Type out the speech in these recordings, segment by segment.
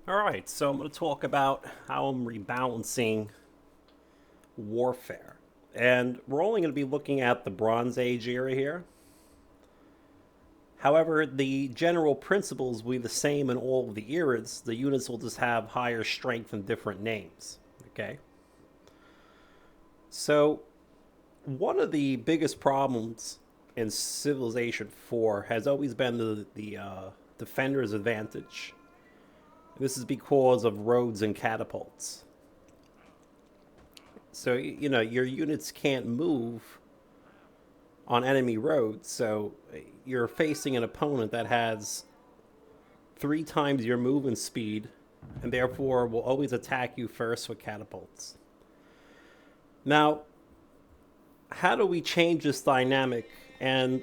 Alright, so I'm going to talk about how I'm rebalancing warfare. And we're only going to be looking at the Bronze Age era here. However, the general principles will be the same in all of the eras. The units will just have higher strength and different names. Okay? So, one of the biggest problems in Civilization 4 has always been the defender's advantage. This is because of roads and catapults. So, your units can't move on enemy roads. So, you're facing an opponent that has 3 times your movement speed and therefore will always attack you first with catapults. Now, how do we change this dynamic and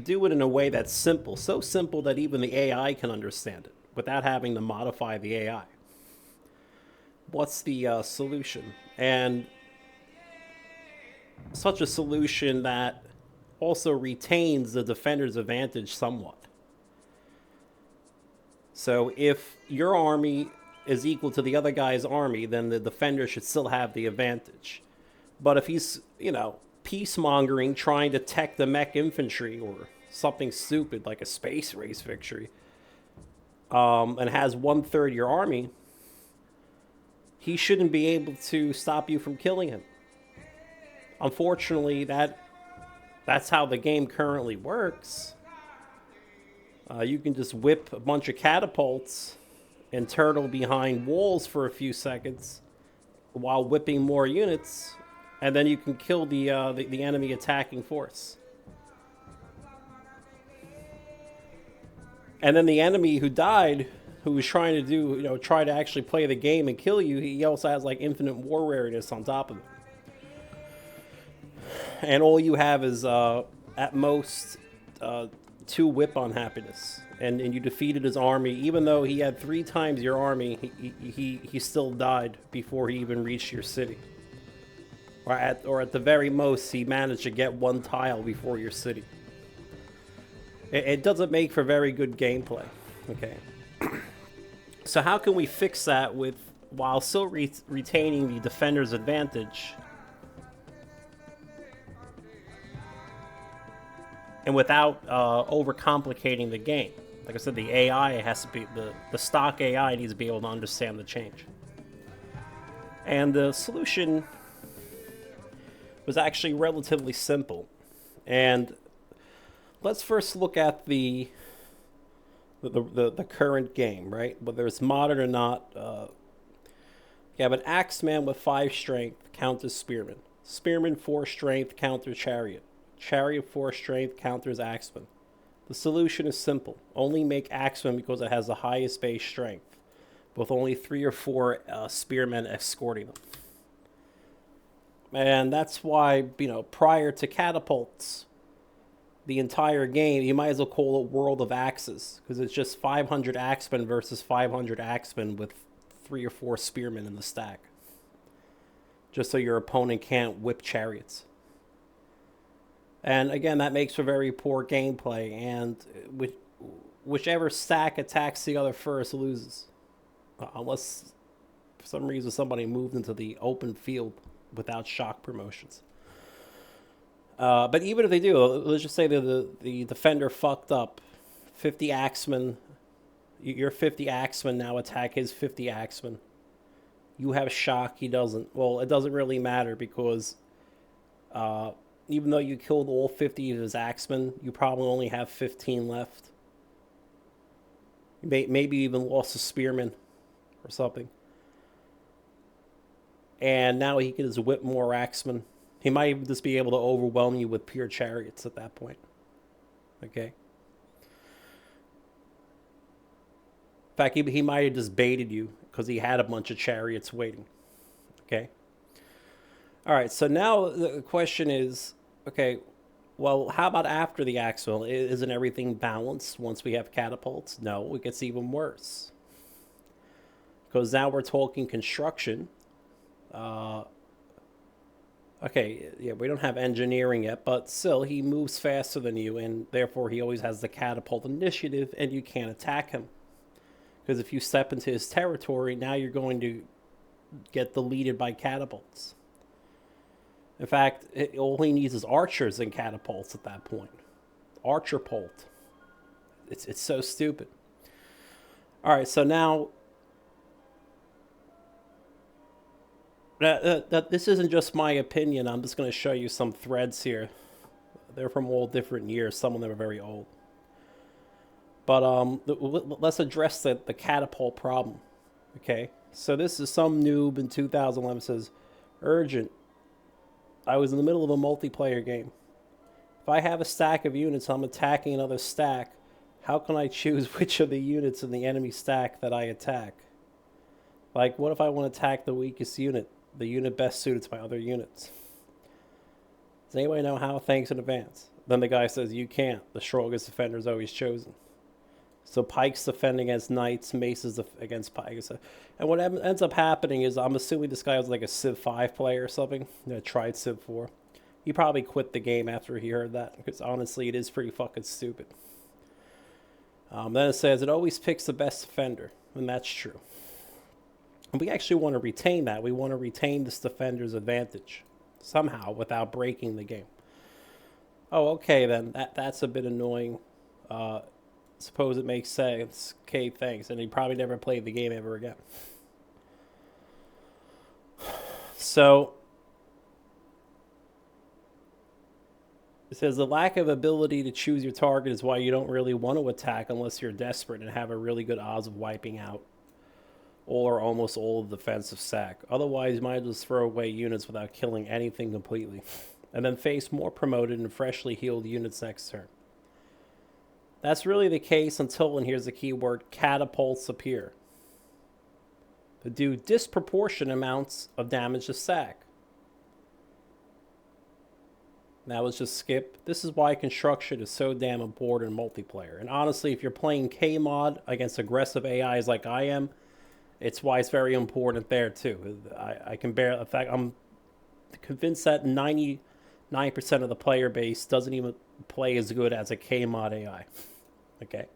do it in a way that's simple? So simple that even the AI can understand it without having to modify the AI. What's the solution? And such a solution that also retains the defender's advantage somewhat. So if your army is equal to the other guy's army, then the defender should still have the advantage. But if he's, peacemongering, trying to tech the mech infantry or something stupid like a space race victory, and has 1/3 your army, he shouldn't be able to stop you from killing him. Unfortunately, that's how the game currently works. You can just whip a bunch of catapults and turtle behind walls for a few seconds while whipping more units, and then you can kill the enemy attacking force. And then the enemy who died, who was trying to try to actually play the game and kill you, he also has like infinite war rareness on top of it. And all you have is at most 2 whip on happiness, and you defeated his army. Even though he had 3 times your army, he still died before he even reached your city. Or at the very most, he managed to get 1 tile before your city. It doesn't make for very good gameplay. Okay. So how can we fix that while still retaining the defender's advantage, and without overcomplicating the game? Like I said, the AI has to be the stock AI needs to be able to understand the change. And the solution was actually relatively simple. And let's first look at the current game, right? Whether it's modern or not. You have an Axeman with 5 strength counters Spearman. Spearman 4 strength counters Chariot. Chariot 4 strength counters Axeman. The solution is simple. Only make Axeman because it has the highest base strength, with only 3 or 4 spearmen escorting them. And that's why, prior to catapults, the entire game, you might as well call it World of Axes, because it's just 500 Axemen versus 500 Axemen with 3 or 4 spearmen in the stack. Just so your opponent can't whip chariots. And again, that makes for very poor gameplay, and whichever stack attacks the other first loses. Unless, for some reason, somebody moved into the open field without shock promotions. But even if they do, let's just say that the defender fucked up. 50 Axemen, your 50 Axemen now attack his 50 Axemen. You have shock, he doesn't. Well, it doesn't really matter because even though you killed all 50 of his Axemen, you probably only have 15 left. Maybe even lost a spearman or something. And now he can just whip more Axemen. He might even just be able to overwhelm you with pure chariots at that point. Okay? In fact, he might have just baited you because he had a bunch of chariots waiting. Okay? Alright, so now the question is, okay, well, how about after the Axeman? Isn't everything balanced once we have catapults? No, it gets even worse. Because now we're talking construction. Okay, yeah, we don't have engineering yet, but still, he moves faster than you, and therefore he always has the catapult initiative, and you can't attack him. Because if you step into his territory, now you're going to get deleted by catapults. In fact, all he needs is archers and catapults at that point. Archer pult. It's so stupid. All right, so now this isn't just my opinion. I'm just going to show you some threads here. They're from all different years. Some of them are very old. But let's address the catapult problem. Okay, so this is some noob in 2011 says, urgent. I was in the middle of a multiplayer game. If I have a stack of units, I'm attacking another stack. How can I choose which of the units in the enemy stack that I attack? Like, what if I want to attack the weakest unit? The unit best suited to my other units. Does anybody know how? Thanks in advance. Then the guy says, you can't. The strongest defender is always chosen. So pikes defend against knights, maces against pikes. And what ends up happening is, I'm assuming this guy was like a Civ 5 player or something that tried Civ 4. He probably quit the game after he heard that, because honestly, it is pretty fucking stupid. Then it says, it always picks the best defender, and that's true. And we actually want to retain that. We want to retain this defender's advantage, somehow, without breaking the game. Oh, okay, then. That's a bit annoying. Suppose it makes sense. Okay, thanks. And he probably never played the game ever again. So, it says the lack of ability to choose your target is why you don't really want to attack unless you're desperate and have a really good odds of wiping out all or almost all of the defensive stack. Otherwise, you might just throw away units without killing anything completely. And then face more promoted and freshly healed units next turn. That's really the case until, and here's the key word, catapults appear. To do disproportionate amounts of damage to stack. Now let's just skip. This is why construction is so damn important in multiplayer. And honestly, if you're playing K-Mod against aggressive AIs like I am, it's why it's very important there too. I can bear, in fact, I'm convinced that 99% of the player base doesn't even play as good as a K-Mod AI. Okay.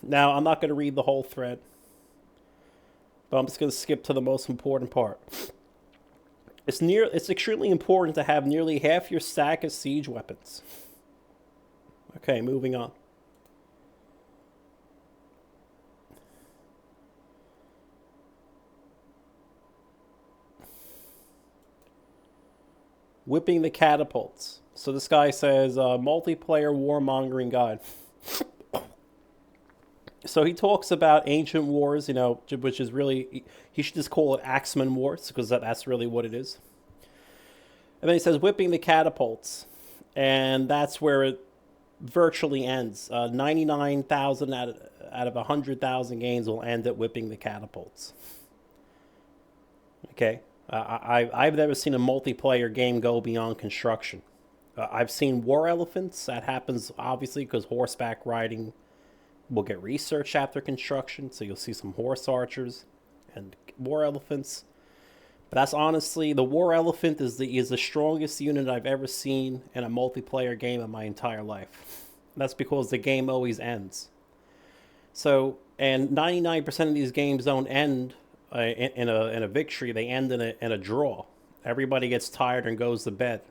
Now, I'm not going to read the whole thread, but I'm just going to skip to the most important part. It's extremely important to have nearly half your stack of siege weapons. Okay, moving on. Whipping the catapults. So this guy says, multiplayer warmongering guide. So he talks about ancient wars, you know, which is really, he should just call it Axeman wars, because that's really what it is. And then he says whipping the catapults. And that's where it virtually ends. 99,000 out of 100,000 games will end at whipping the catapults. Okay. I've never seen a multiplayer game go beyond construction. I've seen war elephants. That happens, obviously, because horseback riding will get researched after construction. So you'll see some horse archers and war elephants. But that's honestly, the war elephant is the strongest unit I've ever seen in a multiplayer game in my entire life. That's because the game always ends. So, and 99% of these games don't end in a victory. They end in a draw. Everybody gets tired and goes to bed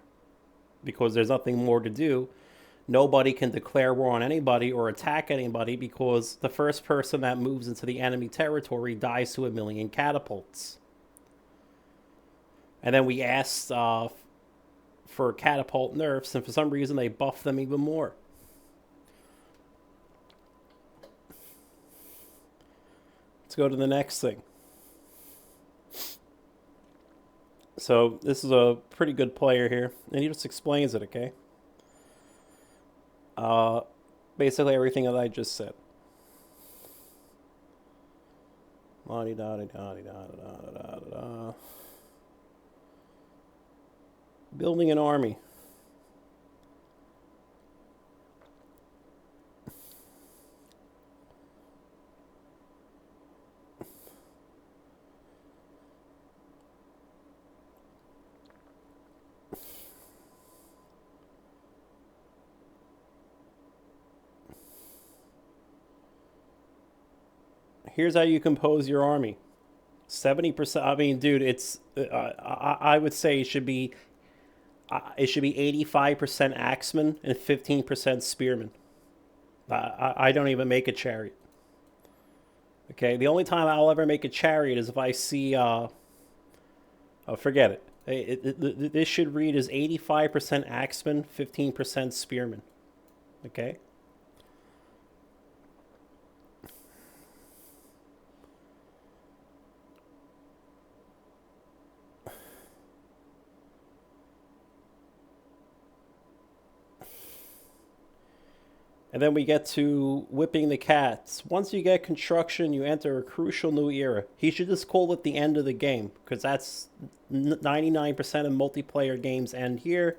because there's nothing more to do. Nobody can declare war on anybody or attack anybody because the first person that moves into the enemy territory dies to 1,000,000 catapults. And then we asked for catapult nerfs, and for some reason they buffed them even more. Let's go to the next thing. So this is a pretty good player here, and he just explains it, okay? Basically everything that I just said. Building an army. Here's how you compose your army. 70%. I mean, dude, it's. I would say it should be. It should be 85% axemen and 15% spearmen. I don't even make a chariot. Okay, the only time I'll ever make a chariot is if I see. Oh, forget it. This should read as 85% axemen, 15% spearmen. Okay. And then we get to whipping the cats. Once you get construction, you enter a crucial new era. He should just call it the end of the game, because that's 99% of multiplayer games end here.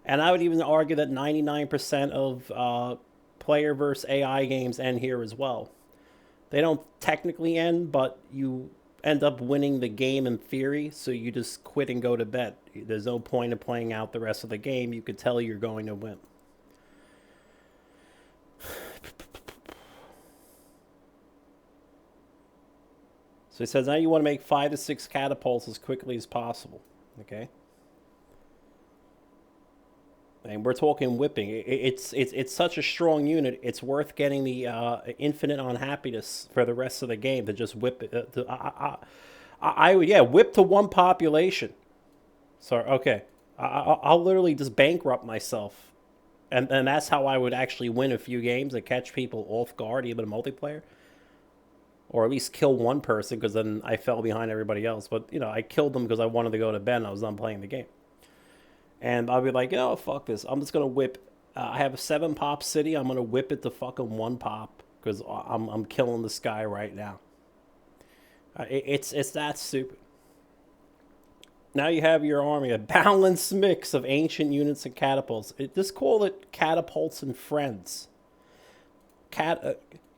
And I would even argue that 99% of player versus AI games end here as well. They don't technically end, but you end up winning the game in theory, so you just quit and go to bed. There's no point in playing out the rest of the game. You could tell you're going to win. So he says now you want to make 5 to 6 catapults as quickly as possible. Okay. And we're talking whipping. It's such a strong unit. It's worth getting the infinite unhappiness for the rest of the game to just whip it. I would whip to one population. Sorry. Okay. I'll literally just bankrupt myself, and that's how I would actually win a few games and catch people off guard, even in multiplayer. Or at least kill one person, because then I fell behind everybody else. But, I killed them because I wanted to go to bed and I was done playing the game. And I'll be like, fuck this. I'm just going to whip. I have a 7-pop city. I'm going to whip it to fucking 1 pop because I'm killing this guy right now. It's that stupid. Now you have your army, a balanced mix of ancient units and catapults. Just call it catapults and friends.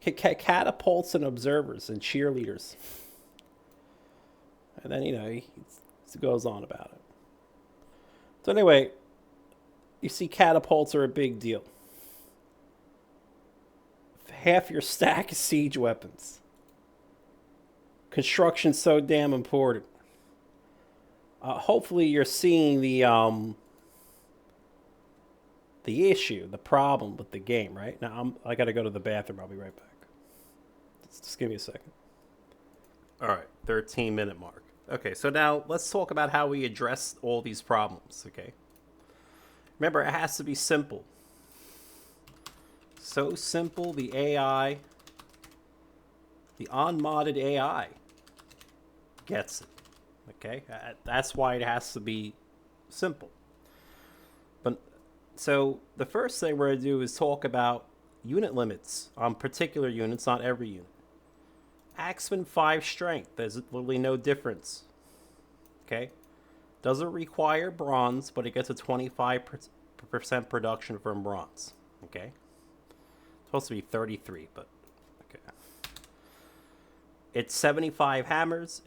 Catapults and observers and cheerleaders. And then, he goes on about it. So anyway, you see catapults are a big deal. Half your stack is siege weapons. Construction's so damn important. Hopefully you're seeing the issue, the problem with the game, right? Now, I got to go to the bathroom. I'll be right back. Just give me a second. All right, 13-minute mark. Okay, so now let's talk about how we address all these problems, okay? Remember, it has to be simple. So simple, the AI, the unmodded AI gets it, okay? That's why it has to be simple. But so the first thing we're going to do is talk about unit limits on particular units, not every unit. Axeman 5 strength, there's literally no difference. Okay? Doesn't require bronze, but it gets a 25% production from bronze. Okay? It's supposed to be 33, but okay. It's 75 hammers.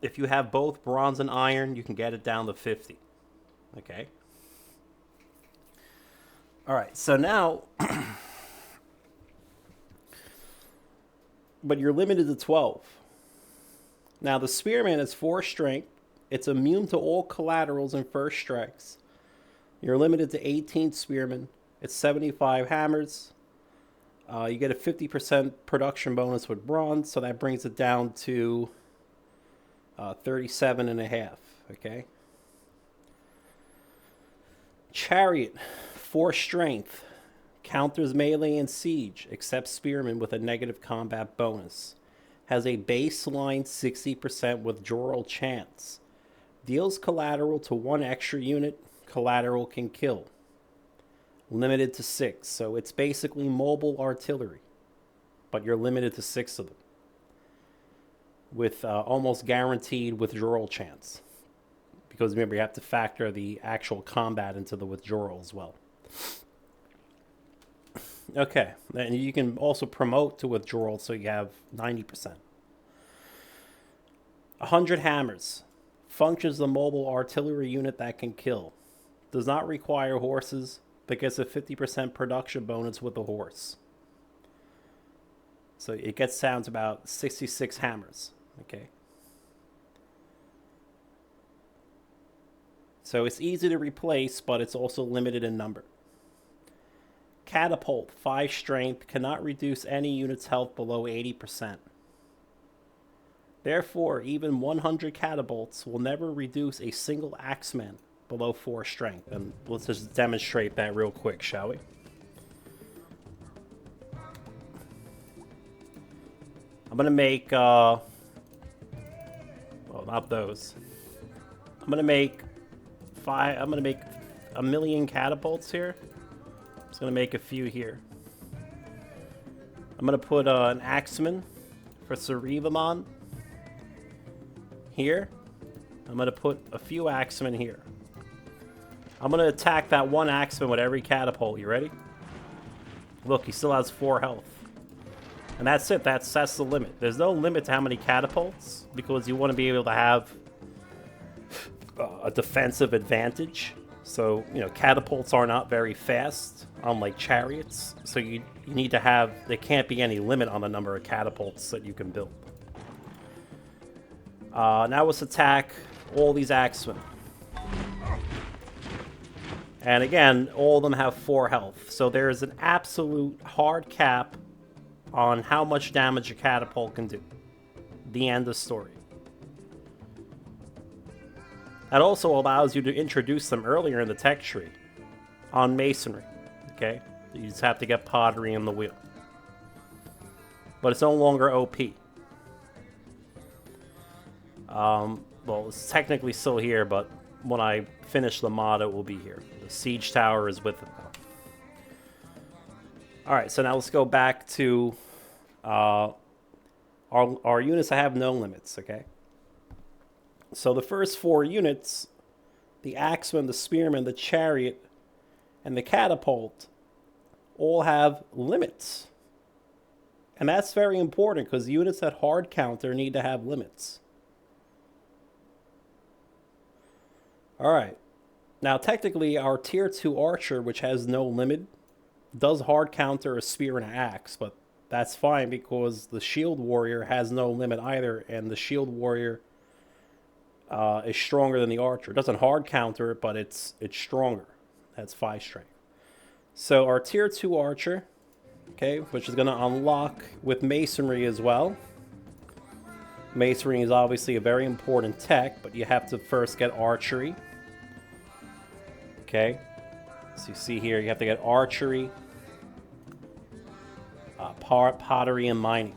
If you have both bronze and iron, you can get it down to 50. Okay? Alright, so now but you're limited to 12. Now, the Spearman is 4 strength. It's immune to all collaterals and first strikes. You're limited to 18 Spearmen. It's 75 hammers. You get a 50% production bonus with bronze, so that brings it down to 37 and a half. Okay. Chariot, 4 strength. Counters melee and siege, except Spearman with a negative combat bonus. Has a baseline 60% withdrawal chance. Deals collateral to 1 extra unit. Collateral can kill. Limited to 6. So it's basically mobile artillery. But you're limited to 6 of them. With almost guaranteed withdrawal chance. Because remember, you have to factor the actual combat into the withdrawal as well. Okay, and you can also promote to withdrawal, so you have 90%. 100 hammers. Functions the mobile artillery unit that can kill. Does not require horses, but gets a 50% production bonus with a horse. So it gets down to about 66 hammers. Okay. So it's easy to replace, but it's also limited in number. Catapult, 5 strength, cannot reduce any unit's health below 80%. Therefore, even 100 catapults will never reduce a single axeman below 4 strength. And let's just demonstrate that real quick, shall we? I'm going to make, well, not those. I'm going to make 1,000,000 catapults here. I'm just going to make a few here. I'm going to put an Axeman for Supermarathon here. I'm going to put a few Axemen here. I'm going to attack that one Axeman with every catapult. You ready? Look, he still has 4 health. And that's it. That's the limit. There's no limit to how many catapults, because you want to be able to have a defensive advantage. So, you know, catapults are not very fast, unlike chariots. So you need to have, there can't be any limit on the number of catapults that you can build. Now let's attack all these axemen. And again, all of them have 4 health. So there is an absolute hard cap on how much damage a catapult can do. The end of story. That also allows you to introduce them earlier in the tech tree on masonry. Okay? You just have to get pottery in the wheel. But it's no longer OP. Well, it's technically still here, but when I finish the mod, it will be here. The siege tower is with it now. Alright, so now let's go back to our units that have no limits, okay? So the first 4 units, the Axeman, the Spearman, the Chariot, and the Catapult, all have limits. And that's very important, because units that hard counter need to have limits. Alright. Now, technically, our Tier 2 Archer, which has no limit, does hard counter a spear and an axe, but that's fine because the Shield Warrior has no limit either, and the Shield Warrior is stronger than the Archer. It doesn't hard counter it, but it's stronger. That's 5 strength. So our Tier 2 Archer, okay, which is going to unlock with Masonry as well. Masonry is obviously a very important tech, but you have to first get Archery. Okay, so you see here, you have to get Archery, pottery, and mining.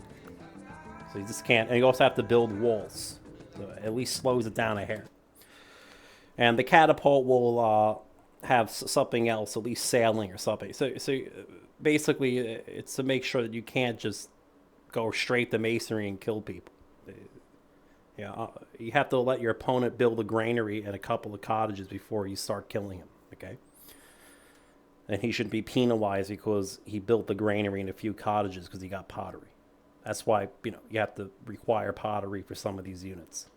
So you just can't, and you also have to build walls. So it at least slows it down a hair. And the Catapult will have something else, at least sailing or something. So basically, it's to make sure that you can't just go straight to Masonry and kill people. Yeah, you have to let your opponent build a granary and a couple of cottages before you start killing him. Okay, and he should be penalized because he built the granary and a few cottages because he got pottery. That's why, you know, you have to require pottery for some of these units.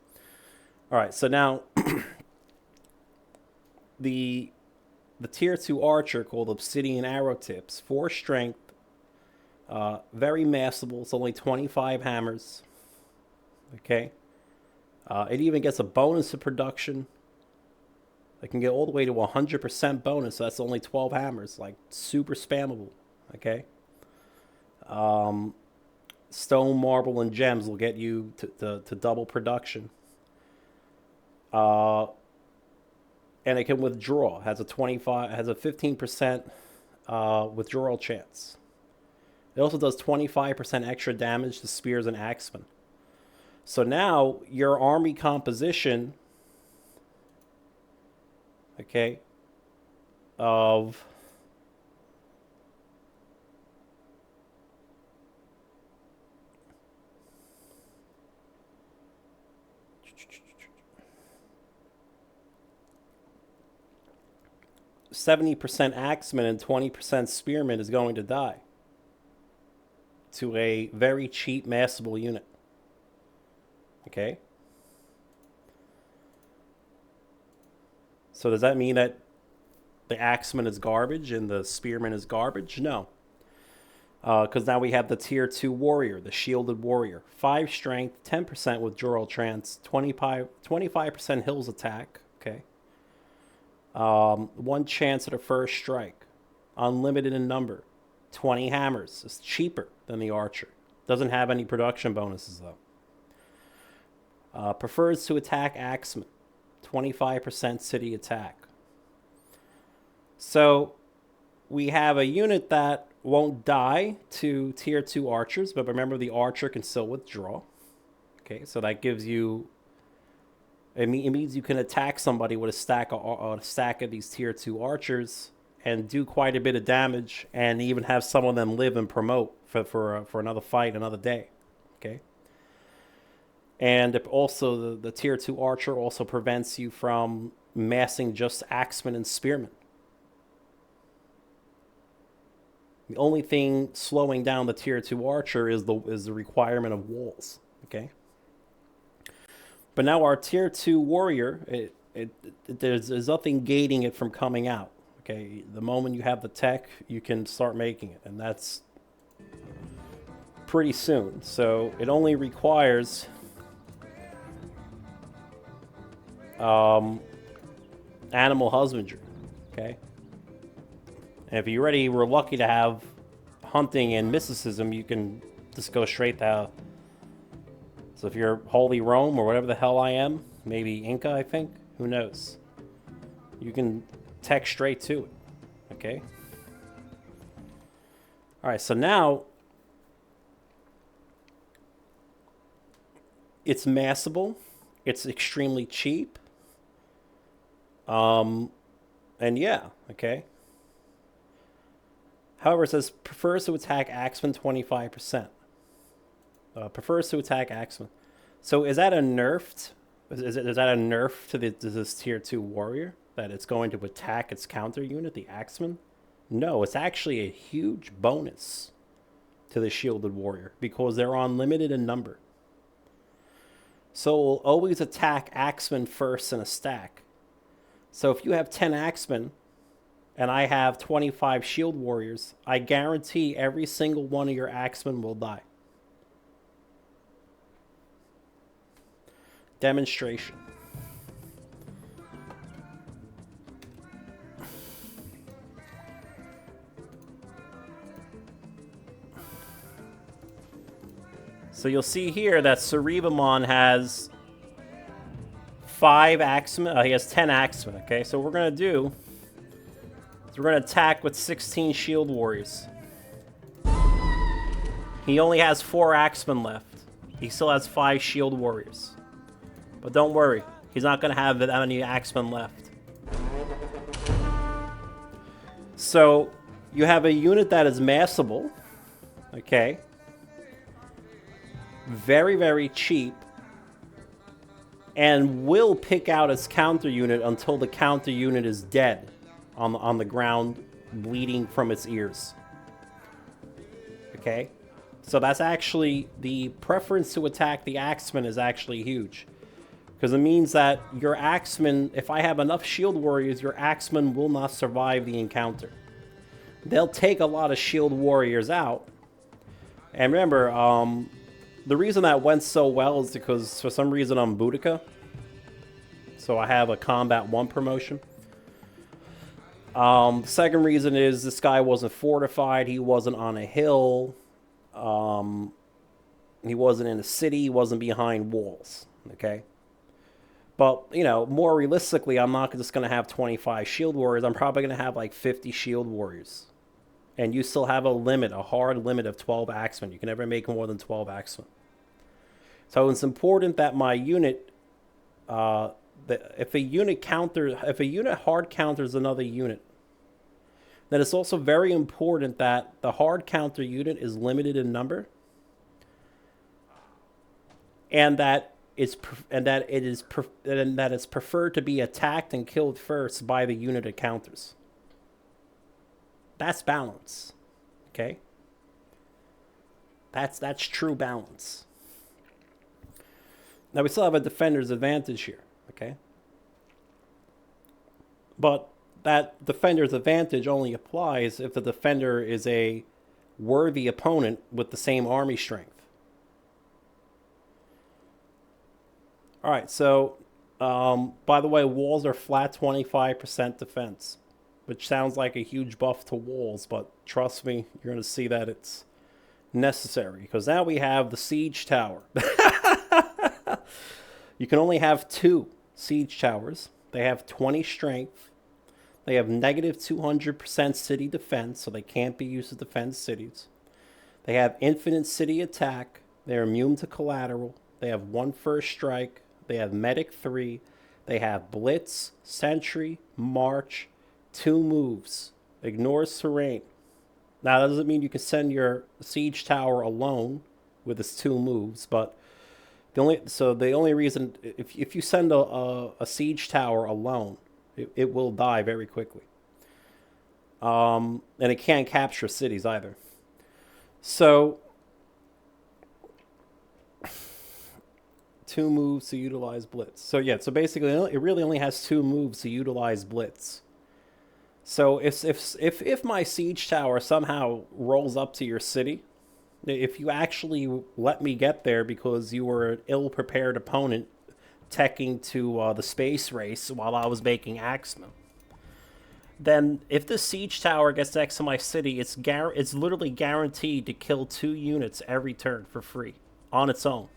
All right, so now the Tier 2 Archer called Obsidian Arrow Tips, 4 strength, very massable. It's only 25 hammers. Okay, it even gets a bonus to production. I can get all the way to 100% bonus, so that's only 12 hammers. Like, super spammable, okay? Stone, marble, and gems will get you to double production. And it can withdraw. Has a 15% withdrawal chance. It also does 25% extra damage to spears and axemen. So now, your army composition, okay, of 70% axemen and 20% spearmen is going to die to a very cheap massable unit. Okay? So does that mean that the axeman is garbage and the spearman is garbage? No. Because now we have the tier 2 warrior, the shielded warrior. 5 strength, 10% withdrawal chance, 25% hills attack. Okay. 1 chance at a first strike. Unlimited in number. 20 hammers. It's cheaper than the archer. Doesn't have any production bonuses though. Prefers to attack axemen. 25% city attack. So we have a unit that won't die to tier 2 archers, but remember the archer can still withdraw. Okay, so that gives you... It means you can attack somebody with a stack of these tier 2 archers and do quite a bit of damage, and even have some of them live and promote for another fight, another day. Okay. And also the tier 2 archer also prevents you from massing just axemen and spearmen. The only thing slowing down the tier 2 archer is the requirement of walls. Okay. But now our tier 2 warrior, there's nothing gating it from coming out. Okay. The moment you have the tech, you can start making it, and that's pretty soon. So it only requires animal husbandry. Okay. And if you already were lucky to have hunting and mysticism, you can just go straight to... So if you're Holy Rome or whatever the hell I am, maybe Inca, I think, who knows? You can tech straight to it. Okay. All right, so now it's massable. It's extremely cheap. And yeah, okay. However, it says prefers to attack axemen 25%. Prefers to attack axemen. So is that a nerfed? Is that a nerf to this tier 2 warrior? That it's going to attack its counter unit, the axeman? No, it's actually a huge bonus to the shielded warrior because they're unlimited in number. So it will always attack axemen first in a stack. So if you have 10 axemen and I have 25 shield warriors, I guarantee every single one of your axemen will die. Demonstration. So you'll see here that Cerebamon has 5 axemen. He has 10 axemen. Okay, so what we're gonna do is we're gonna attack with 16 shield warriors. He only has 4 axemen left. He still has 5 shield warriors. But don't worry, he's not gonna have that many axemen left. So you have a unit that is massable. Okay. Very, very cheap, and will pick out its counter unit until the counter unit is dead on the ground, bleeding from its ears. Okay? So that's actually, the preference to attack the axeman is actually huge. Because it means that your axeman, if I have enough shield warriors, your axeman will not survive the encounter. They'll take a lot of shield warriors out. And remember, the reason that went so well is because for some reason I'm Boudica. So I have a Combat 1 promotion. The second reason is this guy wasn't fortified. He wasn't on a hill. He wasn't in a city. He wasn't behind walls. Okay? But, you know, more realistically, I'm not just going to have 25 shield warriors. I'm probably going to have like 50 shield warriors. And you still have a limit, a hard limit of 12 axemen. You can never make more than 12 axemen. So it's important that my unit, if a unit hard counters another unit, then it's also very important that the hard counter unit is limited in number, and that it's preferred to be attacked and killed first by the unit it counters. That's balance. Okay? That's true balance. Now we still have a defender's advantage here, okay? But that defender's advantage only applies if the defender is a worthy opponent with the same army strength. All right, so by the way, walls are flat 25% defense, which sounds like a huge buff to walls, but trust me, you're going to see that it's necessary, because now we have the siege tower. You can only have 2 siege towers. They have 20 strength. They have negative 200% city defense, so they can't be used to defend cities. They have infinite city attack. They're immune to collateral. They have 1 first strike. They have medic 3. They have Blitz, Sentry, March, 2 moves. Ignores terrain. Now, that doesn't mean you can send your siege tower alone with its 2 moves, but the only reason, if you send a siege tower alone, it will die very quickly. And it can't capture cities either. So 2 moves to utilize Blitz. So yeah, so basically it really only has 2 moves to utilize Blitz. So if my siege tower somehow rolls up to your city, if you actually let me get there because you were an ill-prepared opponent teching to the space race while I was making Axeman, then if the siege tower gets next to my city, it's literally guaranteed to kill 2 units every turn for free on its own.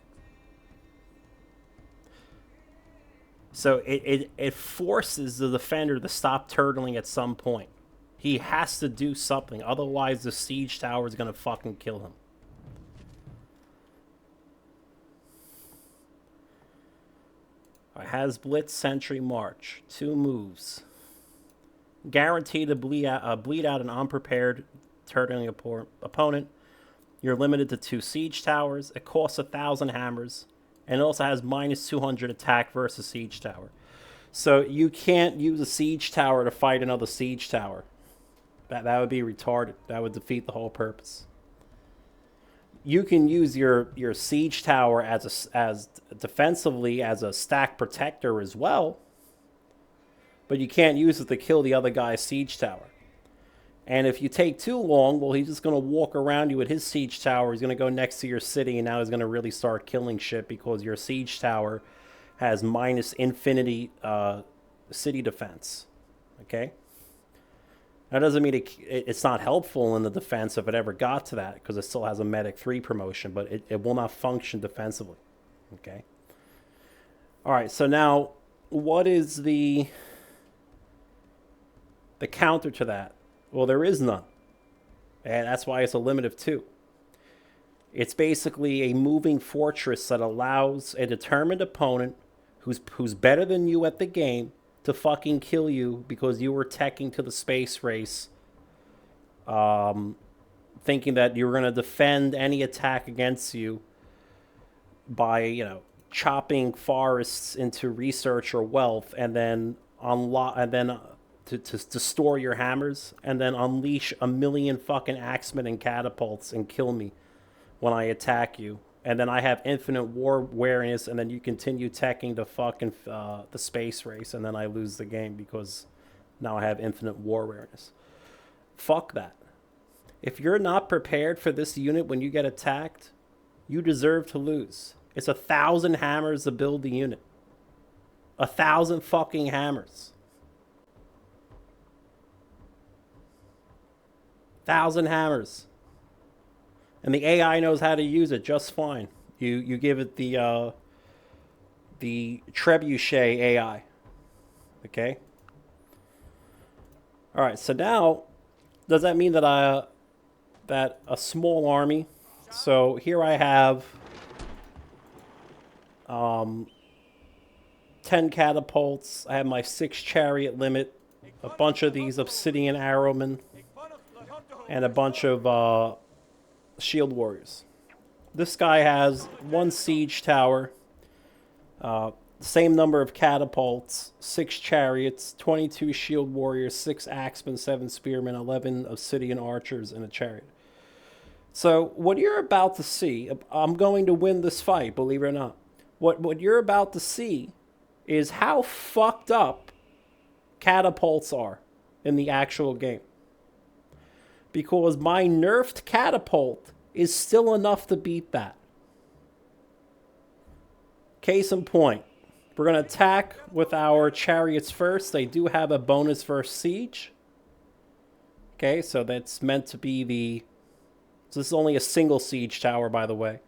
So it forces the defender to stop turtling at some point. He has to do something, otherwise the siege tower is going to fucking kill him. Has Blitz, Sentry, March. 2 moves. Guaranteed to bleed out an unprepared turtling opponent. You're limited to 2 siege towers. It costs 1,000 hammers. And it also has minus 200 attack versus siege tower. So you can't use a siege tower to fight another siege tower. That would be retarded. That would defeat the whole purpose. You can use your siege tower as defensively as a stack protector as well, but you can't use it to kill the other guy's siege tower. And if you take too long, well, he's just going to walk around you with his siege tower. He's going to go next to your city, and now he's going to really start killing shit because your siege tower has minus infinity city defense. Okay? That doesn't mean it's not helpful in the defense if it ever got to that, because it still has a medic 3 promotion, but it will not function defensively. Okay? All right, so now what is the counter to that? Well, there is none. And that's why it's a limit of 2. It's basically a moving fortress that allows a determined opponent who's better than you at the game to fucking kill you because you were teching to the space race, thinking that you were going to defend any attack against you by, chopping forests into research or wealth, and then to store your hammers, and then unleash 1,000,000 fucking axemen and catapults and kill me when I attack you. And then I have infinite war awareness, and then you continue teching to fucking the space race, and then I lose the game because now I have infinite war awareness. Fuck that. If you're not prepared for this unit when you get attacked, you deserve to lose. It's 1,000 hammers to build the unit. 1,000 fucking hammers. 1,000 hammers. And the AI knows how to use it just fine. You give it the trebuchet AI. Okay? All right, so now, does that mean that that a small army, so here I have 10 catapults, I have my 6 chariot limit, a bunch of these obsidian arrowmen, and a bunch of shield warriors. This guy has 1 siege tower, same number of catapults, 6 chariots, 22 shield warriors, 6 axemen, 7 spearmen, 11 obsidian archers, and a chariot. So what you're about to see, I'm going to win this fight, believe it or not. What you're about to see is how fucked up catapults are in the actual game. Because my nerfed catapult is still enough to beat that. Case in point, we're going to attack with our chariots first. They do have a bonus versus siege. Okay, so that's meant to be the... So this is only a single siege tower, by the way.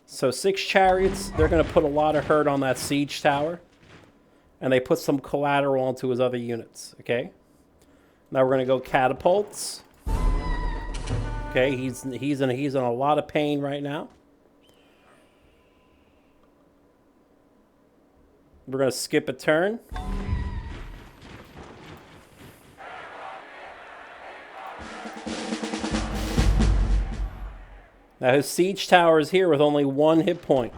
So 6 chariots, they're going to put a lot of hurt on that siege tower. And they put some collateral onto his other units, okay? Now we're going to go catapults. Okay, he's in a lot of pain right now. We're going to skip a turn. Now his siege tower is here with only 1 hit point.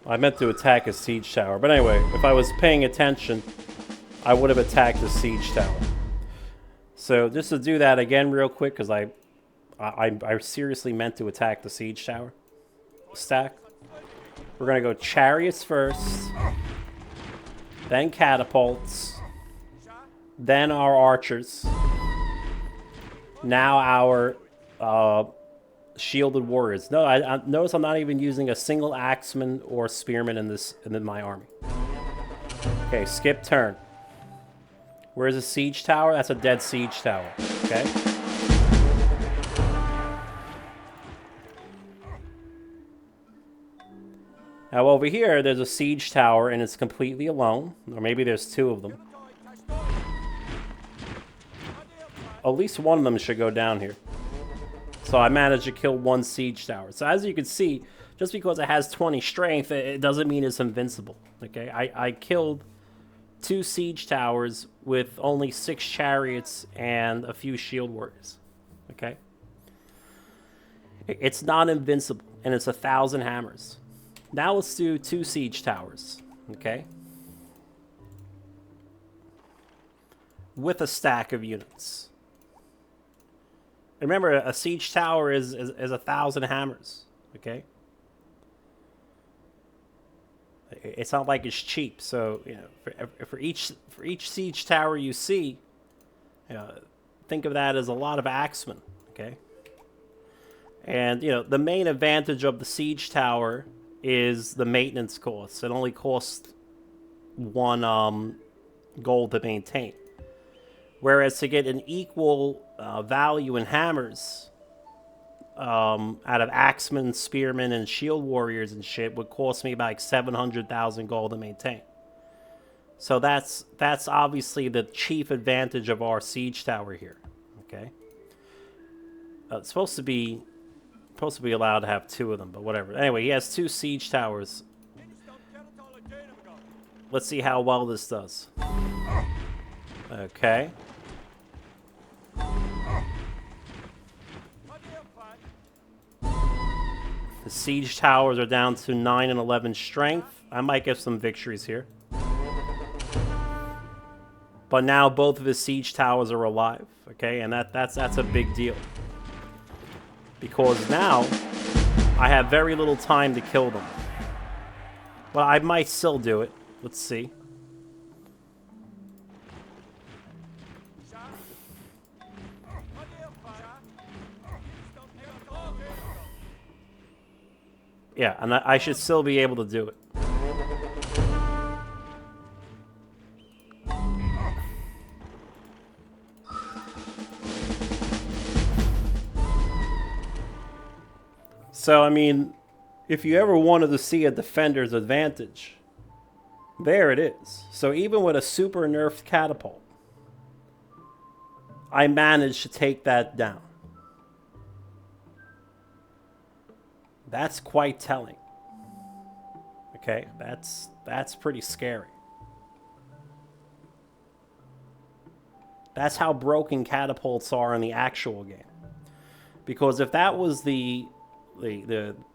I meant to attack his siege tower. But anyway, if I was paying attention, I would have attacked the siege tower. So just to do that again real quick, because I seriously meant to attack the siege tower stack. We're going to go chariots first, then catapults, then our archers, now our shielded warriors. No, I notice I'm not even using a single axeman or spearman in my army. Okay, skip turn. Where's a siege tower? That's a dead siege tower. Okay. Now over here, there's a siege tower and it's completely alone. Or maybe there's 2 of them. At least one of them should go down here. So I managed to kill 1 siege tower. So as you can see, just because it has 20 strength, it doesn't mean it's invincible. Okay, I killed 2 siege towers with only 6 chariots and a few shield warriors. Okay? It's not invincible, and it's 1,000 hammers. Now let's do 2 siege towers. Okay? With a stack of units. Remember, a siege tower is 1,000 hammers. Okay? It's not like it's cheap, so you know, for each siege tower you see, you know, think of that as a lot of axemen, okay? And you know, the main advantage of the siege tower is the maintenance costs. It only costs 1 gold to maintain, whereas to get an equal value in hammers out of axemen, spearmen, and shield warriors and shit would cost me about like 700,000 gold to maintain. So that's obviously the chief advantage of our siege tower here. Okay, it's supposed to be allowed to have 2 of them, but whatever. Anyway, he has 2 siege towers. Let's see how well this does. Okay. The siege towers are down to 9 and 11 strength. I might get some victories here. But now both of his siege towers are alive. Okay, and that's a big deal. Because now I have very little time to kill them. But I might still do it. Let's see. Yeah, and I should still be able to do it. So, I mean, if you ever wanted to see a defender's advantage, there it is. So even with a super nerfed catapult, I managed to take that down. That's quite telling. Okay, that's pretty scary. That's how broken catapults are in the actual game. Because if that was the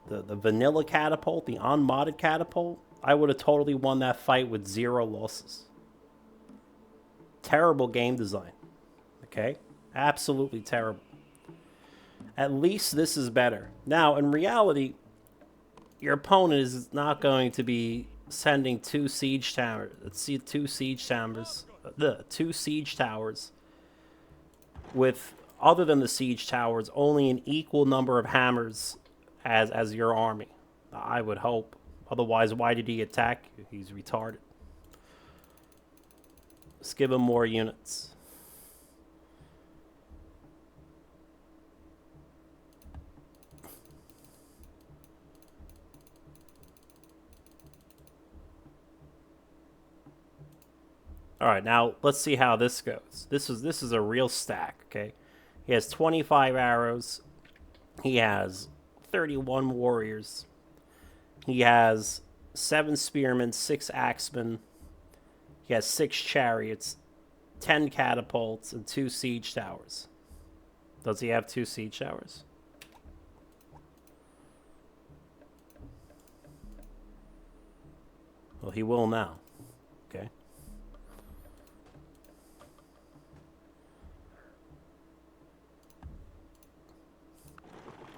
vanilla catapult, the unmodded catapult, I would have totally won that fight with 0 losses. Terrible game design. Okay? Absolutely terrible. At least this is better. Now, in reality, your opponent is not going to be sending two siege towers. Let's see, two siege towers. The two siege towers with, other than the siege towers, only an equal number of hammers as your army. I would hope. Otherwise, why did he attack you? He's retarded. Just give him more units. All right, now let's see how this goes. This is a real stack, okay? He has 25 arrows. He has 31 warriors. He has 7 spearmen, 6 axemen. He has 6 chariots, 10 catapults, and 2 siege towers. Does he have 2 siege towers? Well, he will now. Okay.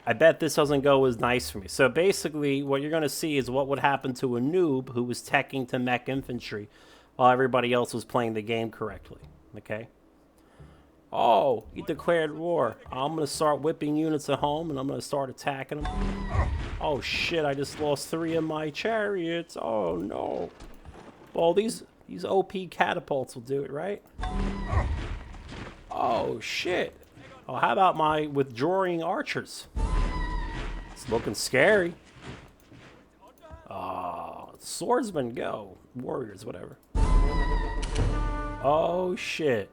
I bet this doesn't go as nice for me. So basically, what you're going to see is what would happen to a noob who was teching to mech infantry while everybody else was playing the game correctly. Okay? Oh, he declared war. I'm going to start whipping units at home, and I'm going to start attacking them. Oh, shit, I just lost 3 of my chariots. Oh, no. Well, these OP catapults will do it, right? Oh, shit. Oh, how about my withdrawing archers? It's looking scary. Swordsmen go. Warriors, whatever. Oh, shit.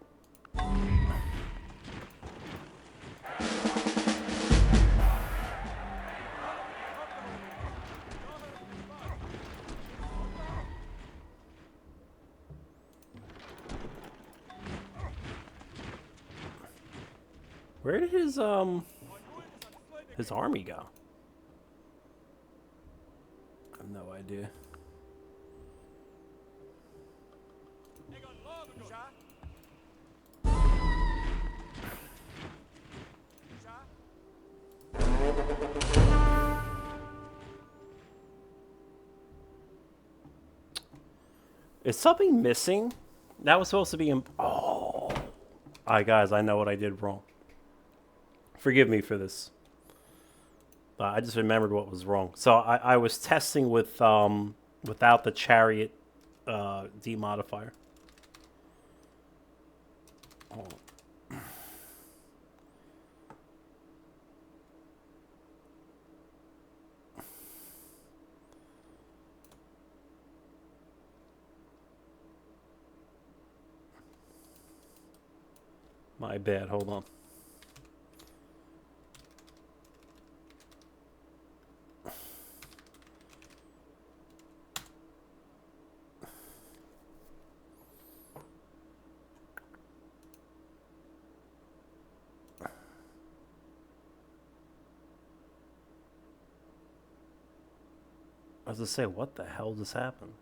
Where did his army go? I have no idea. Is something missing? That was supposed to be in... Oh. All right, guys, I know what I did wrong. Forgive me for this. I just remembered what was wrong. So I was testing with without the Chariot demodifier. Oh. My bad, hold on. I was gonna say, what the hell just happened?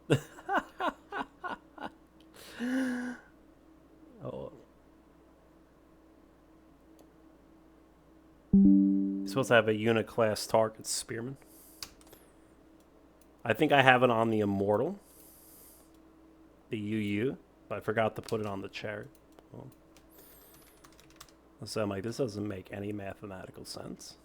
Oh. You're supposed to have a unit class target spearman. I think I have it on the immortal. The UU. But I forgot to put it on the chariot. Well, so I'm like, this doesn't make any mathematical sense.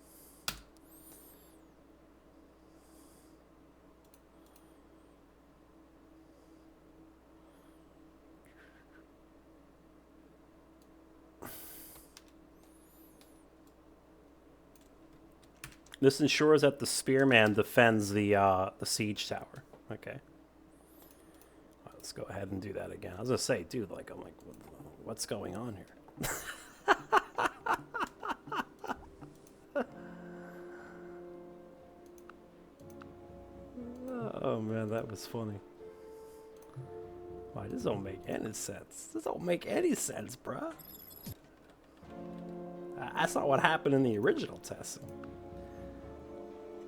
This ensures that the spearman defends the siege tower. Okay. Right, let's go ahead and do that again. I was gonna say, dude, like, I'm like, what's going on here? Oh man, that was funny. Why, this don't make any sense. This don't make any sense, bruh. That's not what happened in the original testing.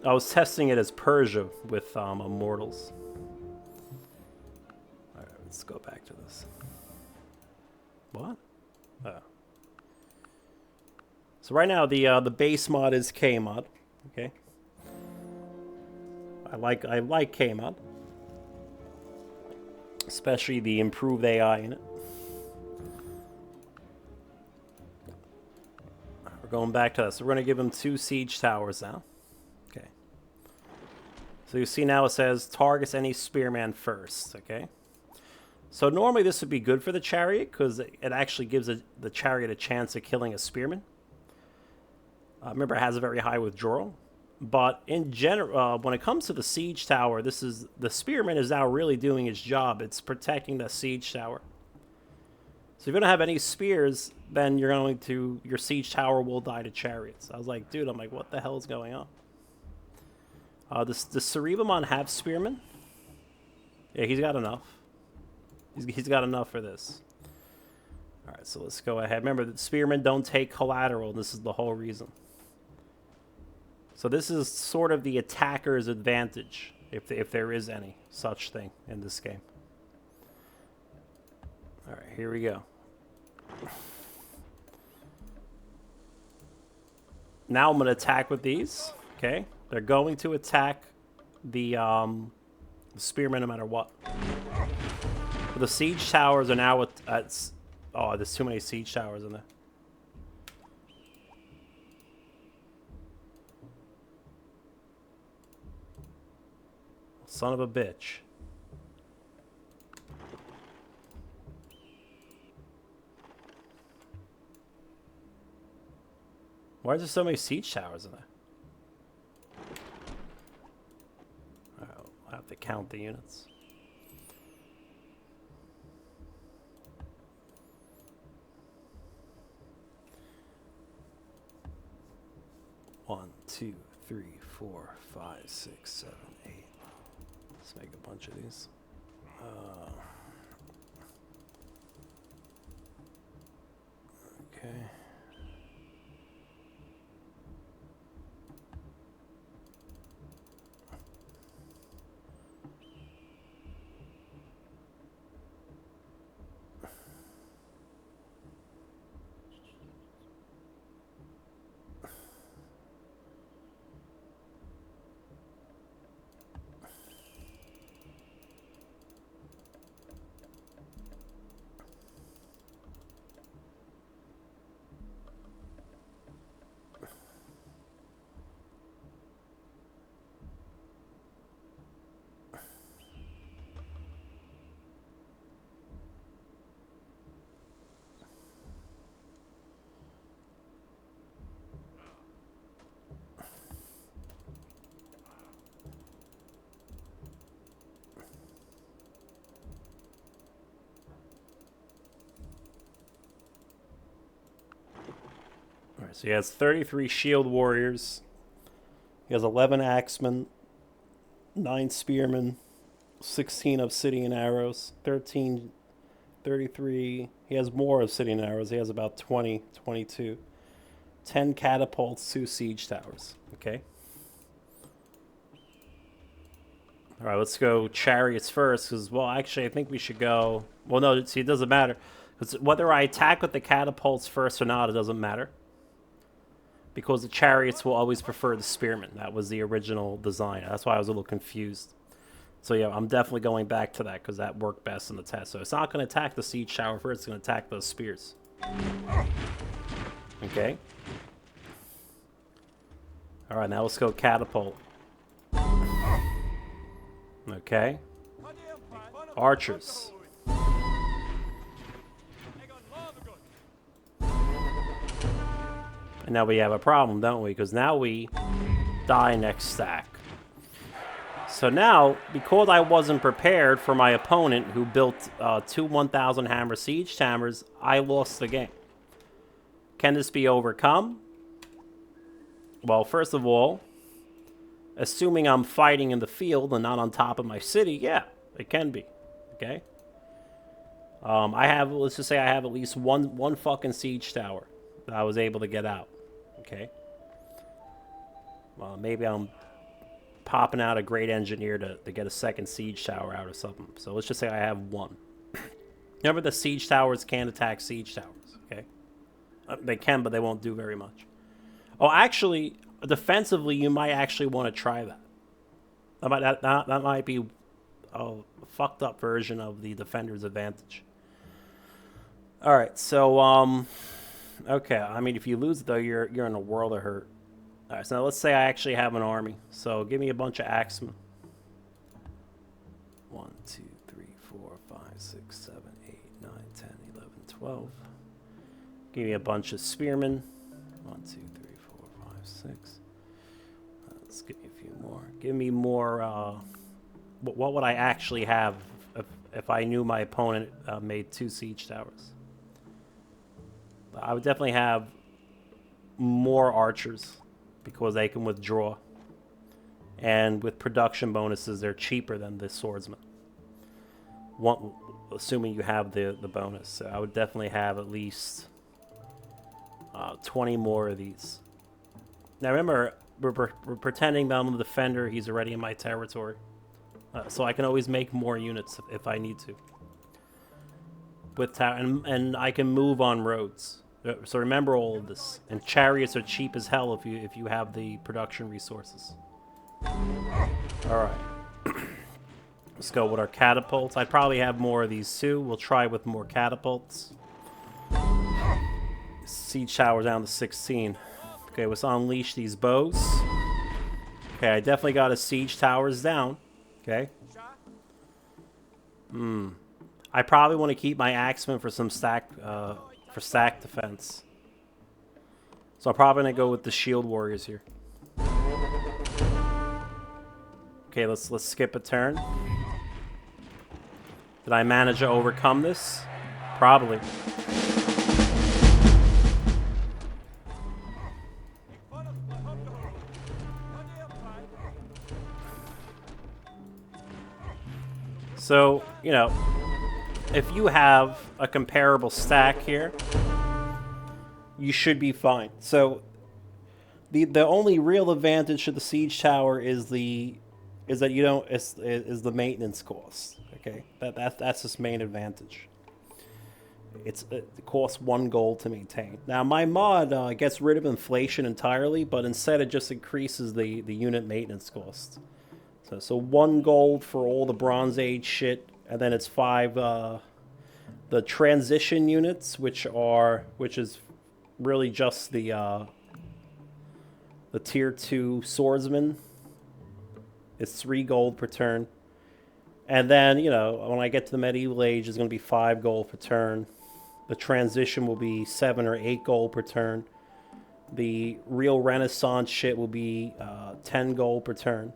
I was testing it as Persia with Immortals. Alright, let's go back to this. What? Oh. So right now the base mod is K mod. Okay. I like K mod. Especially the improved AI in it. We're going back to that. So we're going to give him 2 siege towers now. Okay. So you see now it says targets any spearman first. Okay. So normally this would be good for the chariot because it actually gives the chariot a chance of killing a spearman. Remember, it has a very high withdrawal. But in general, when it comes to the siege tower, the spearman is now really doing its job. It's protecting the siege tower. So if you don't have any spears, then your siege tower will die to chariots. I was like, dude, what the hell is going on? Does Cerebomon have spearmen? Yeah, he's got enough. He's got enough for this. All right, so let's go ahead. Remember, that spearmen don't take collateral. This is the whole reason. So this is sort of the attacker's advantage, if there is any such thing in this game. All right, here we go. Now I'm going to attack with these. Okay, they're going to attack the spearmen no matter what. The siege towers are now at oh, there's too many siege towers in there. Son of a bitch. Why is there so many siege towers in there? I'll have to count the units. One, 2, 3, 4, 5, 6, 7, 8. Let's make a bunch of these. Okay. Alright, so he has 33 shield warriors. He has 11 axemen, 9 spearmen, 16 obsidian arrows, 33. He has more obsidian arrows. He has about 20, 22. 10 catapults, 2 siege towers. Okay. Alright, let's go chariots first. Because, well, actually, I think we should go... Well, no, see, it doesn't matter. Because whether I attack with the catapults first or not, it doesn't matter. Because the chariots will always prefer the spearmen. That was the original design. That's why I was a little confused. So yeah, I'm definitely going back to that because that worked best in the test. So it's not going to attack the siege tower first. It's going to attack those spears. Okay. All right, now let's go catapult. Okay. Archers. And now we have a problem, don't we? Because now we die next stack. So now, because I wasn't prepared for my opponent who built 2 1,000 hammer siege hammers, I lost the game. Can this be overcome? Well, first of all, assuming I'm fighting in the field and not on top of my city, yeah, it can be. Okay? Let's just say I have at least one fucking siege tower that I was able to get out. Okay. Well, maybe I'm popping out a great engineer to get a second siege tower out or something. So let's just say I have 1. Remember, the siege towers can attack siege towers. Okay. They can, but they won't do very much. Oh, actually, defensively, you might actually want to try that. That might be a fucked up version of the defender's advantage. All right, so okay. I mean, if you lose though, you're in a world of hurt. All right, so now let's say I actually have an army. So give me a bunch of axemen. 1, 2, 3, 4, 5, 6, 7, 8, 9, 10, 11, 12. Give me a bunch of spearmen. 1, 2, 3, 4, 5, 6. Let's give me a few more. Give me more. What would I actually have if I knew my opponent made 2 siege towers? I would definitely have more archers because they can withdraw. And with production bonuses, they're cheaper than the swordsman. Assuming you have the bonus. So I would definitely have at least 20 more of these. Now remember, we're pretending that I'm the defender. He's already in my territory. So I can always make more units if I need to. And I can move on roads. So remember all of this. And chariots are cheap as hell if you have the production resources. Alright. Let's go with our catapults. I'd probably have more of these too. We'll try with more catapults. Siege towers down to 16. Okay, let's unleash these bows. Okay, I definitely got a siege towers down. Okay. I probably want to keep my axemen for some stack defense. So I'm probably gonna go with the shield warriors here. Okay, let's skip a turn. Did I manage to overcome this? Probably. So, you know, if you have a comparable stack here, you should be fine. So the only real advantage to the siege tower is that you don't is the maintenance cost. Okay, that's its main advantage. It costs 1 gold to maintain. Now my mod gets rid of inflation entirely, but instead it just increases the unit maintenance cost. So 1 gold for all the Bronze Age shit, and then it's 5 the transition units, which is really just the tier 2 swordsman. It's 3 gold per turn. And then, you know, when I get to the medieval age, it's going to be 5 gold per turn. The transition will be 7 or 8 gold per turn. The real Renaissance shit will be 10 gold per turn.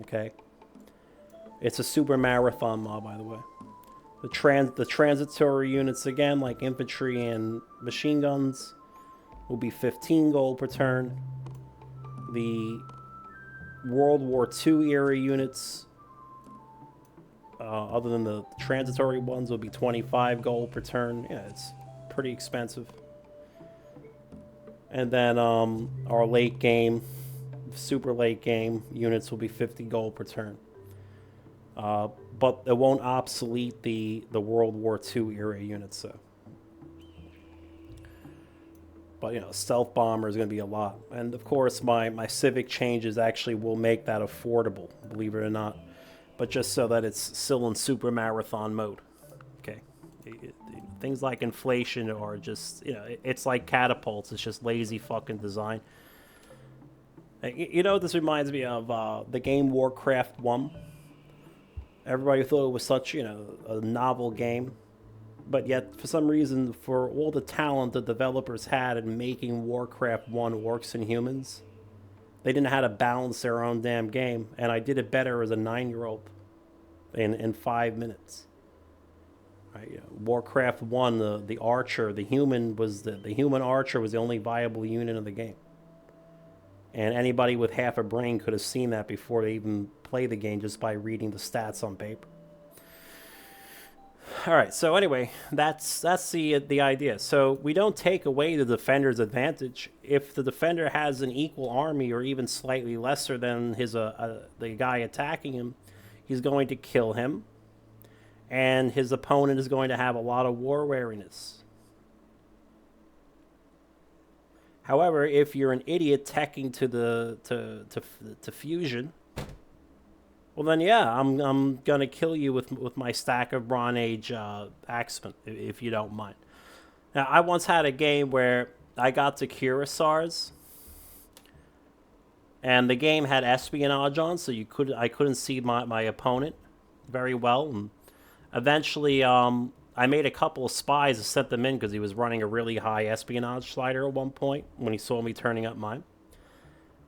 Okay. It's a Supermarathon mod, by the way. The transitory units, again, like infantry and machine guns, will be 15 gold per turn. The World War II era units, other than the transitory ones, will be 25 gold per turn. Yeah, it's pretty expensive. And then our late game, super late game units will be 50 gold per turn. But it won't obsolete the World War II era units, so. But, you know, stealth bomber is going to be a lot. And, of course, my civic changes actually will make that affordable, believe it or not. But just so that it's still in Supermarathon mode. Okay. Things like inflation are just, you know, it's like catapults. It's just lazy fucking design. You know what this reminds me of? The game Warcraft 1. Everybody thought it was such, you know, a novel game. But yet, for some reason, for all the talent the developers had in making Warcraft 1 Orcs and Humans, they didn't know how to balance their own damn game. And I did it better as a 9-year-old in 5 minutes. Right, you know, Warcraft 1, the archer, the human archer was the only viable unit of the game. And anybody with half a brain could have seen that before they even play the game just by reading the stats on paper. All right, so anyway, that's the idea. So we don't take away the defender's advantage. If the defender has an equal army or even slightly lesser than the guy attacking him, he's going to kill him, and his opponent is going to have a lot of war wariness. However, if you're an idiot teching to fusion, Well then, yeah, I'm gonna kill you with my stack of Bronze Age Axemen, if you don't mind. Now, I once had a game where I got to Cuirassars, and the game had espionage on, so I couldn't see my opponent very well. And eventually, I made a couple of spies and sent them in because he was running a really high espionage slider at one point when he saw me turning up mine.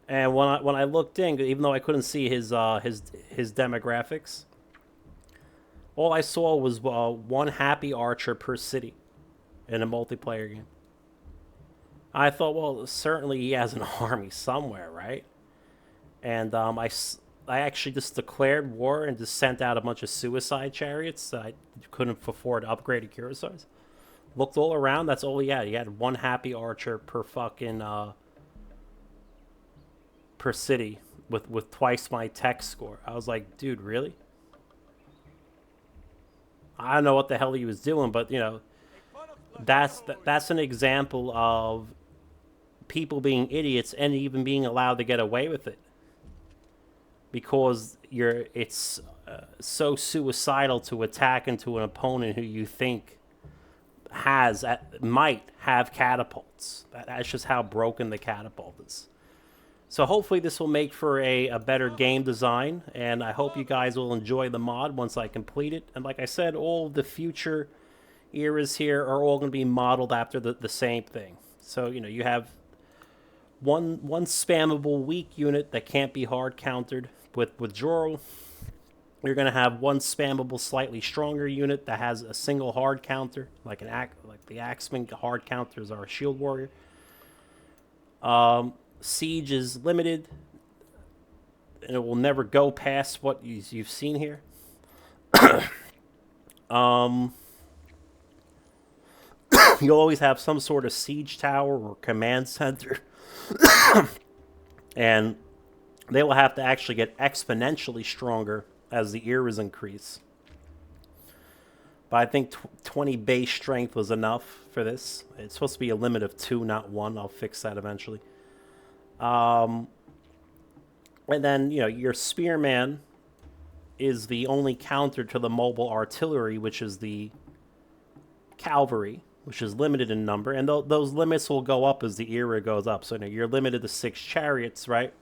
And when I looked in, even though I couldn't see his demographics, all I saw was one happy archer per city in a multiplayer game. I thought, well, certainly he has an army somewhere, right? And I actually just declared war and just sent out a bunch of suicide chariots that I couldn't afford upgraded cuirassars. Looked all around, that's all he had. He had one happy archer per fucking per city with twice my tech score. I was like, dude, really? I don't know what the hell he was doing, but you know, that's an example of people being idiots and even being allowed to get away with it because it's so suicidal to attack into an opponent who you think might have catapults. That's just how broken the catapult is. So hopefully this will make for a better game design, and I hope you guys will enjoy the mod once I complete it. And like I said, all the future eras here are all going to be modeled after the same thing. So, you know, you have one spammable weak unit that can't be hard countered with withdrawal. You're going to have one spammable slightly stronger unit that has a single hard counter, like the Axeman hard counters are a shield warrior. Siege is limited, and it will never go past what you've seen here. You'll always have some sort of siege tower or command center. And they will have to actually get exponentially stronger as the eras increase. But I think 20 base strength was enough for this. It's supposed to be a limit of 2, not 1. I'll fix that eventually. And then, you know, your spearman is the only counter to the mobile artillery, which is the cavalry, which is limited in number. And those limits will go up as the era goes up. So, you know, you're limited to 6 chariots, right?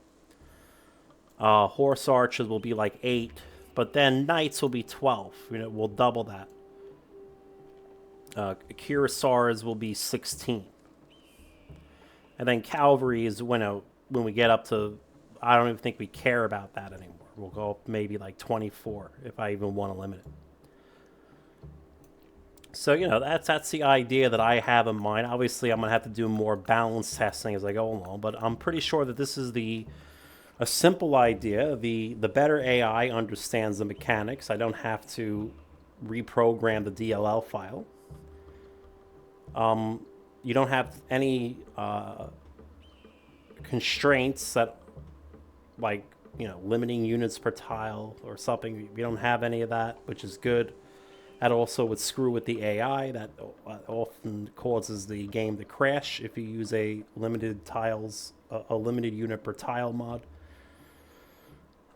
Horse archers will be like 8. But then knights will be 12. You know, we'll double that. Cuirassars will be 16. And then cavalry is when we get up to, I don't even think we care about that anymore. We'll go up maybe like 24 if I even want to limit it. So, you know, that's the idea that I have in mind. Obviously, I'm going to have to do more balance testing as I go along, but I'm pretty sure that this is a simple idea. The better AI understands the mechanics. I don't have to reprogram the DLL file. You don't have any constraints that, like, you know, limiting units per tile or something. We don't have any of that, which is good. That also would screw with the AI. That often causes the game to crash if you use a limited unit per tile mod.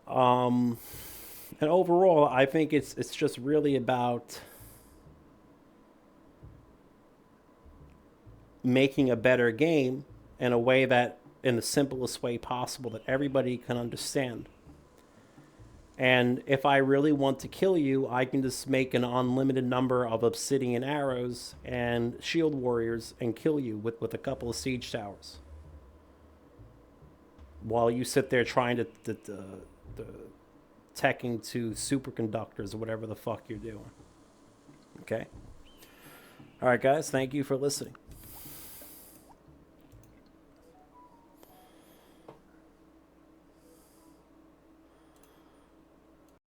And overall, I think it's just really about making a better game in a way that, in the simplest way possible, that everybody can understand. And if I really want to kill you, I can just make an unlimited number of obsidian arrows and shield warriors and kill you with a couple of siege towers. While you sit there trying to tech into superconductors or whatever the fuck you're doing. Okay? Alright guys, thank you for listening.